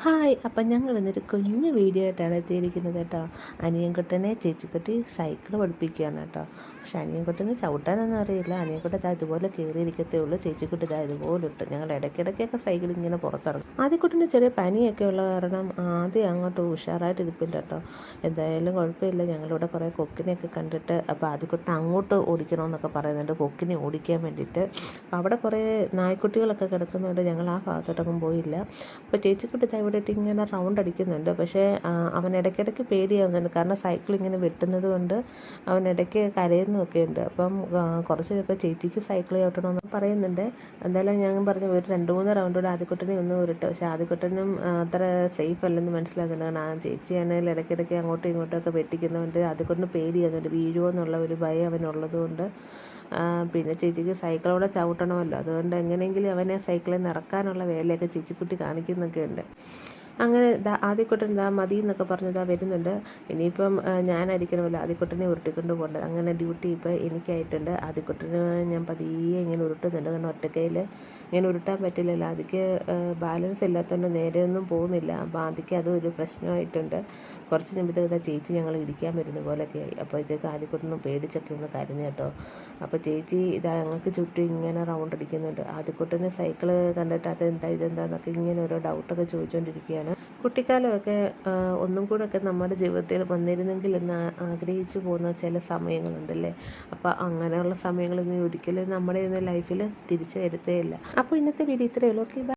Hi, അപ്പം ഞങ്ങൾ ഇന്നൊരു കുഞ്ഞു വീഡിയോ ആയിട്ടാണ് എത്തിയിരിക്കുന്നത് കേട്ടോ. അനിയൻകുട്ടനെ ചേച്ചിക്കുട്ടി സൈക്കിൾ പഠിപ്പിക്കുകയാണ് കേട്ടോ. പക്ഷെ അനിയൻകുട്ടന് ചവിട്ടാനൊന്നും അറിയില്ല. അനിയൻകുട്ടൻ ഇതാ ഇതുപോലെ കയറിയിരിക്കത്തേ ഉള്ളൂ. ചേച്ചിക്കുട്ടി ഇതാ ഇതുപോലെ ഇട്ട് ഞങ്ങൾ ഇടയ്ക്കിടയ്ക്കൊക്കെ സൈക്കിൾ ഇങ്ങനെ പുറത്തിറങ്ങും. ആദ്യക്കുട്ടന് ചെറിയ പനിയൊക്കെ ഉള്ള കാരണം ആദ്യം അങ്ങോട്ട് ഉഷാറായിട്ട് ഇരിപ്പില്ല കേട്ടോ. എന്തായാലും കുഴപ്പമില്ല. ഞങ്ങളിവിടെ കുറേ കൊക്കിനെയൊക്കെ കണ്ടിട്ട് അപ്പോൾ ആദ്യക്കുട്ടൻ അങ്ങോട്ട് ഓടിക്കണമെന്നൊക്കെ പറയുന്നുണ്ട്, കൊക്കിനെ ഓടിക്കാൻ വേണ്ടിയിട്ട്. അവിടെ കുറേ നായ്ക്കുട്ടികളൊക്കെ കിടക്കുന്നുണ്ട്. ഞങ്ങൾ ആ ഭാഗത്തോട്ടൊന്നും പോയില്ല. അപ്പോൾ ചേച്ചിക്കുട്ടി ഇവിടെ ഇട്ട് ഇങ്ങനെ റൗണ്ട് അടിക്കുന്നുണ്ട്. പക്ഷേ അവൻ ഇടയ്ക്കിടയ്ക്ക് പേടിയാവുന്നുണ്ട്, കാരണം സൈക്കിൾ ഇങ്ങനെ വെട്ടുന്നത് കൊണ്ട് അവൻ ഇടയ്ക്ക് കരയുന്നൊക്കെ ഉണ്ട്. അപ്പം കുറച്ച് ചിലപ്പോൾ ചേച്ചിക്ക് സൈക്കിൾ ചവിട്ടണമെന്ന് പറയുന്നുണ്ട്. എന്തായാലും ഞാൻ പറഞ്ഞു ഒരു 2-3 റൗണ്ട് കൂടെ ആദ്യക്കുട്ടനെ ഒന്നും ഉരുട്ട്. പക്ഷേ ആദ്യക്കുട്ടനും അത്ര സേഫ് അല്ലെന്ന് മനസ്സിലാകുന്നുണ്ട്. കാരണം ചേച്ചിയാണെങ്കിൽ ഇടയ്ക്കിടയ്ക്ക് അങ്ങോട്ടും ഇങ്ങോട്ടുമൊക്കെ വെട്ടിക്കുന്നതുകൊണ്ട് ആദ്യക്കുട്ടന് പേടിയാകുന്നുണ്ട്, വീഴുമോ എന്നുള്ള ഒരു ഭയം അവനുള്ളത് കൊണ്ട്. പിന്നെ ചേച്ചിക്ക് സൈക്കിളോടെ ചവിട്ടണമല്ലോ, അതുകൊണ്ട് എങ്ങനെയെങ്കിലും അവനെ സൈക്കിളിൽ നിന്ന് ഇറക്കാനുള്ള വേലയൊക്കെ ചേച്ചിക്കുട്ടി കാണിക്കുന്നൊക്കെ ഉണ്ട്. അങ്ങനെ ആദ്യക്കുട്ടൻ മതി എന്നൊക്കെ പറഞ്ഞ് വരുന്നുണ്ട്. ഇനിയിപ്പം ഞാനായിരിക്കണമല്ലോ ആദ്യക്കുട്ടനെ ഉരുട്ടിക്കൊണ്ട് പോകേണ്ടത്. അങ്ങനെ ഡ്യൂട്ടി ഇപ്പോൾ എനിക്കായിട്ടുണ്ട്. ആദ്യക്കുട്ടന് ഞാൻ പതിയെ ഇങ്ങനെ ഉരുട്ടുന്നുണ്ട്, കാരണം ഒറ്റക്കയിൽ ഇങ്ങനെ ഉരുട്ടാൻ പറ്റില്ലല്ലോ. ആദ്യക്ക് ബാലൻസ് ഇല്ലാത്തതുകൊണ്ട് നേരെയൊന്നും പോകുന്നില്ല. അപ്പോൾ ആദ്യക്ക് അതും ഒരു പ്രശ്നമായിട്ടുണ്ട്. കുറച്ച് കഴിയുമ്പോഴത്തേക്ക് ചേച്ചി ഞങ്ങൾ ഇടിക്കാൻ വരുന്ന പോലെയൊക്കെ ആയി. അപ്പോഴത്തേക്ക് ആദ്യക്കുട്ടനും പേടിച്ചൊക്കെ ഒന്ന് കരഞ്ഞു കേട്ടോ. അപ്പോൾ ചേച്ചി ഞങ്ങൾക്ക് ചുറ്റും ഇങ്ങനെ റൗണ്ട് അടിക്കുന്നുണ്ട്. ആദ്യക്കുട്ടന് സൈക്കിള് കണ്ടിട്ട് ഇതെന്താന്നൊക്കെ ഇങ്ങനെ ഓരോ ഡൗട്ടൊക്കെ ചോദിച്ചുകൊണ്ടിരിക്കുകയാണ്. കുട്ടിക്കാലമൊക്കെ ഒന്നും കൂടെ ഒക്കെ നമ്മുടെ ജീവിതത്തിൽ വന്നിരുന്നെങ്കിൽ എന്ന് ആഗ്രഹിച്ചു പോകുന്ന ചില സമയങ്ങളുണ്ടല്ലേ. അപ്പോൾ അങ്ങനെയുള്ള സമയങ്ങളൊന്നും ഒരിക്കലും നമ്മുടെ ലൈഫിൽ തിരിച്ചു വരത്തേയില്ല. അപ്പോൾ ഇന്നത്തെ വീഡിയോ ഇത്രയേ ഉള്ളൂ. Okay, by.